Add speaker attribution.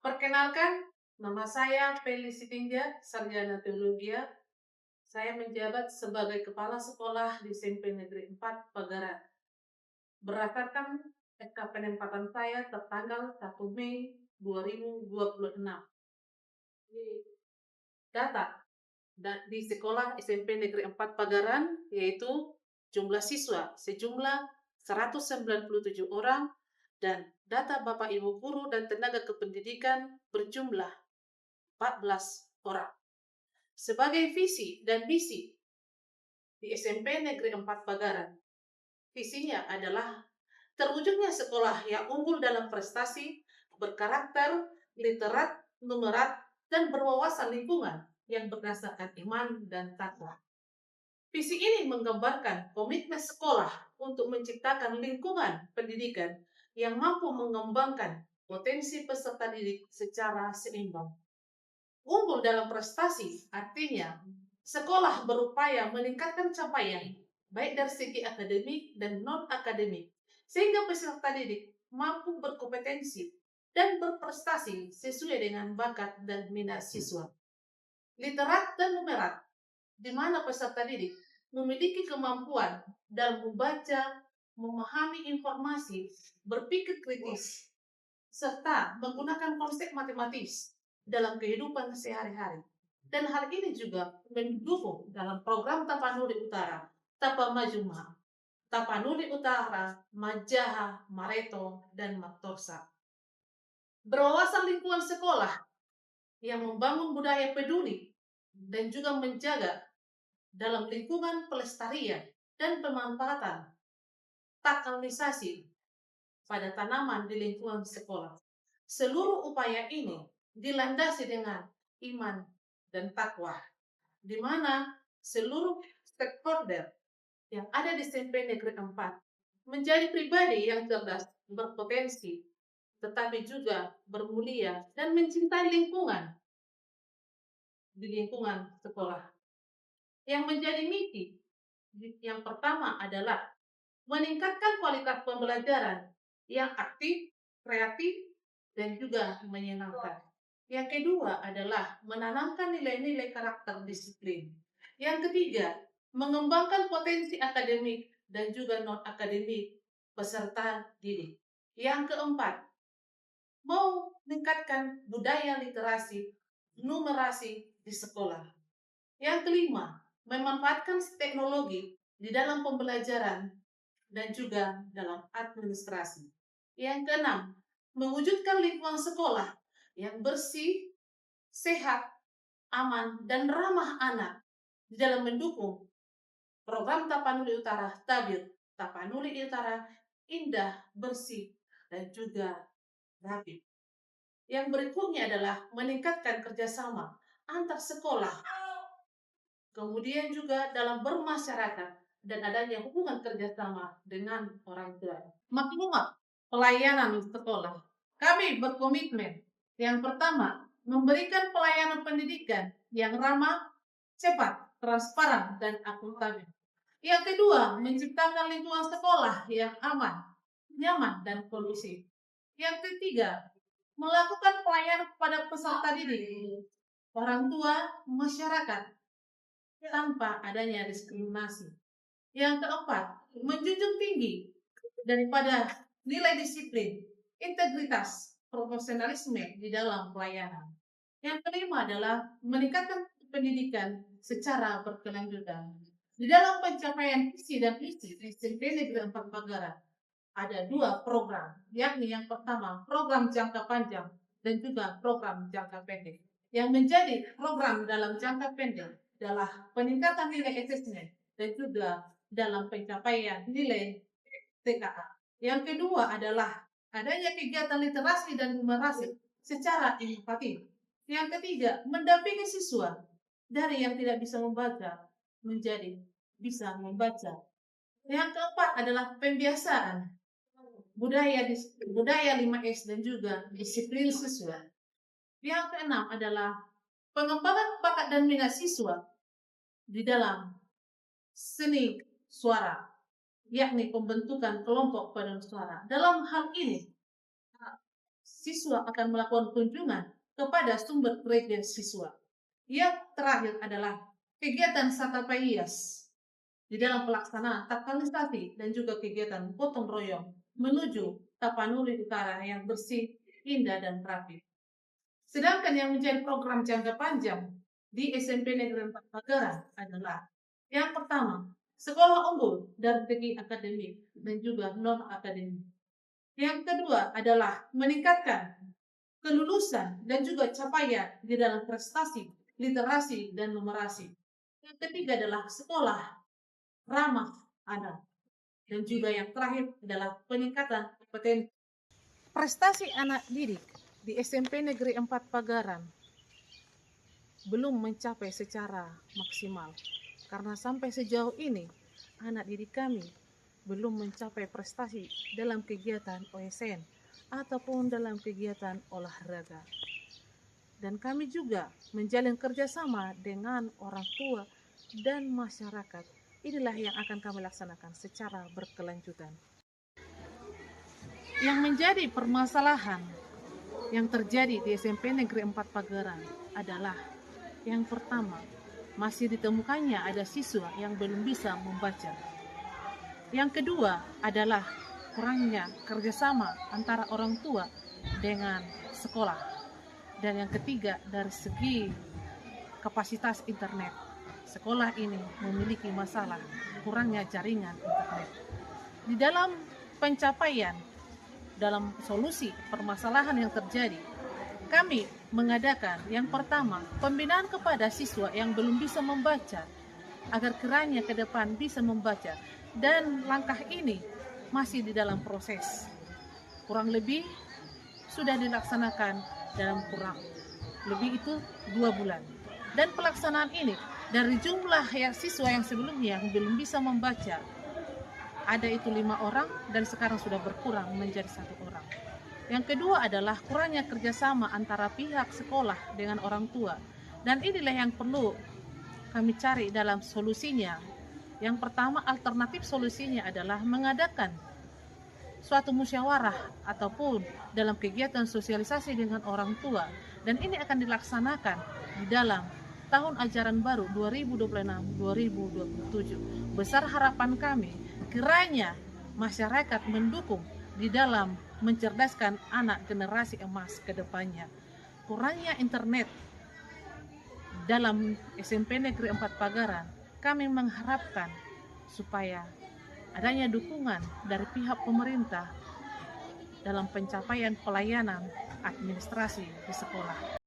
Speaker 1: Perkenalkan, nama saya Feli Sitinja, Sarjana Teologi. Saya menjabat sebagai Kepala Sekolah di SMP Negeri 4 Pagaran. Berdasarkan SK penempatan saya tertanggal 1 Mei 2026. Data di sekolah SMP Negeri 4 Pagaran, yaitu jumlah siswa sejumlah 197 orang, dan data Bapak Ibu guru dan tenaga kependidikan berjumlah 14 orang. Sebagai visi dan misi di SMP Negeri 4 Pagaran, visinya adalah terwujudnya sekolah yang unggul dalam prestasi, berkarakter, literat, numerat, dan berwawasan lingkungan yang berdasarkan iman dan takwa. Visi ini menggambarkan komitmen sekolah untuk menciptakan lingkungan pendidikan yang mampu mengembangkan potensi peserta didik secara seimbang. Unggul dalam prestasi artinya sekolah berupaya meningkatkan capaian baik dari segi akademik dan non-akademik, sehingga peserta didik mampu berkompetensi dan berprestasi sesuai dengan bakat dan minat siswa. Literat dan numerat, di mana peserta didik memiliki kemampuan dalam membaca, memahami informasi, berpikir kritis, serta menggunakan konsep matematis dalam kehidupan sehari-hari. Dan hal ini juga mendukung dalam program Tapanuli Utara, Tapamajuma, Tapanuli Utara, Majaha, Mareto, dan Maktorsa. Berwawasan lingkungan sekolah yang membangun budaya peduli dan juga menjaga dalam lingkungan pelestarian dan pemanfaatan takalisasi pada tanaman di lingkungan sekolah. Seluruh upaya ini dilandasi dengan iman dan takwa, di mana seluruh stakeholder yang ada di SMP Negeri 4 menjadi pribadi yang cerdas, berpotensi, tetapi juga bermulia dan mencintai lingkungan di lingkungan sekolah. Yang menjadi misi yang pertama adalah meningkatkan kualitas pembelajaran yang aktif, kreatif, dan juga menyenangkan. Yang kedua adalah menanamkan nilai-nilai karakter disiplin. Yang ketiga, mengembangkan potensi akademik dan juga non-akademik peserta didik. Yang keempat, meningkatkan budaya literasi, numerasi di sekolah. Yang kelima, memanfaatkan teknologi di dalam pembelajaran dan juga dalam administrasi. Yang keenam, mewujudkan lingkungan sekolah yang bersih, sehat, aman, dan ramah anak di dalam mendukung program Tapanuli Utara Tabir, Tapanuli Utara indah, bersih, dan juga rapi. Yang berikutnya adalah meningkatkan kerjasama antar sekolah, kemudian juga dalam bermasyarakat dan adanya hubungan kerjasama dengan orang tua. Maklumat pelayanan sekolah. Kami berkomitmen yang pertama, memberikan pelayanan pendidikan yang ramah, cepat, transparan, dan akuntabel. Yang kedua, menciptakan lingkungan sekolah yang aman, nyaman, dan kondusif. Yang ketiga, melakukan pelayanan kepada peserta didik, orang tua, masyarakat, tanpa adanya diskriminasi. Yang keempat, menjunjung tinggi daripada nilai disiplin, integritas, profesionalisme di dalam pelayanan. Yang kelima adalah meningkatkan pendidikan secara berkelanjutan. Di dalam pencapaian visi dan misi di SMP Negeri 4 Pagaran ada dua program, yakni yang pertama program jangka panjang dan juga program jangka pendek. Yang menjadi program dalam jangka pendek adalah peningkatan nilai asesmen dan juga dalam pencapaian nilai TKA. Yang kedua adalah adanya kegiatan literasi dan numerasi secara inovatif. Yang ketiga, mendampingi siswa dari yang tidak bisa membaca menjadi bisa membaca. Yang keempat adalah pembiasaan budaya 5S dan juga disiplin siswa. Yang keenam adalah pengembangan bakat dan minat siswa di dalam seni suara, yakni pembentukan kelompok paduan suara. Dalam hal ini, siswa akan melakukan kunjungan kepada sumber gereja siswa. Yang terakhir adalah kegiatan Satapaias di dalam pelaksanaan takalisasi dan juga kegiatan gotong royong menuju Tapanuli Utara yang bersih, indah, dan rapi. Sedangkan yang menjadi program jangka panjang di SMP Negeri 4 Pagaran adalah yang pertama, sekolah unggul dari segi akademik dan juga non-akademik. Yang kedua adalah meningkatkan kelulusan dan juga capaian di dalam prestasi, literasi, dan numerasi. Yang ketiga adalah sekolah ramah anak. Dan juga yang terakhir adalah peningkatan kompetensi. Prestasi anak didik di SMP Negeri 4 Pagaran belum mencapai secara maksimal. Karena sampai sejauh ini, anak didik kami belum mencapai prestasi dalam kegiatan OSN ataupun dalam kegiatan olahraga. Dan kami juga menjalin kerjasama dengan orang tua dan masyarakat. Inilah yang akan kami laksanakan secara berkelanjutan. Yang menjadi permasalahan yang terjadi di SMP Negeri 4 Pagaran adalah yang pertama, masih ditemukannya ada siswa yang belum bisa membaca. Yang kedua adalah kurangnya kerjasama antara orang tua dengan sekolah. Dan yang ketiga, dari segi kapasitas internet, sekolah ini memiliki masalah kurangnya jaringan internet. Di dalam pencapaian, dalam solusi permasalahan yang terjadi, kami mengadakan yang pertama, pembinaan kepada siswa yang belum bisa membaca, agar kiranya ke depan bisa membaca. Dan langkah ini masih di dalam proses. Kurang lebih sudah dilaksanakan dalam kurang lebih itu 2 bulan. Dan pelaksanaan ini dari jumlah siswa yang sebelumnya yang belum bisa membaca, ada itu 5 orang dan sekarang sudah berkurang menjadi 1 orang. Yang kedua adalah kurangnya kerjasama antara pihak sekolah dengan orang tua. Dan inilah yang perlu kami cari dalam solusinya. Yang pertama, alternatif solusinya adalah mengadakan suatu musyawarah ataupun dalam kegiatan sosialisasi dengan orang tua. Dan ini akan dilaksanakan di dalam tahun ajaran baru 2026-2027. Besar harapan kami kiranya masyarakat mendukung di dalam mencerdaskan anak generasi emas ke depannya. Kurangnya internet dalam SMP Negeri 4 Pagaran, kami mengharapkan supaya adanya dukungan dari pihak pemerintah dalam pencapaian pelayanan administrasi di sekolah.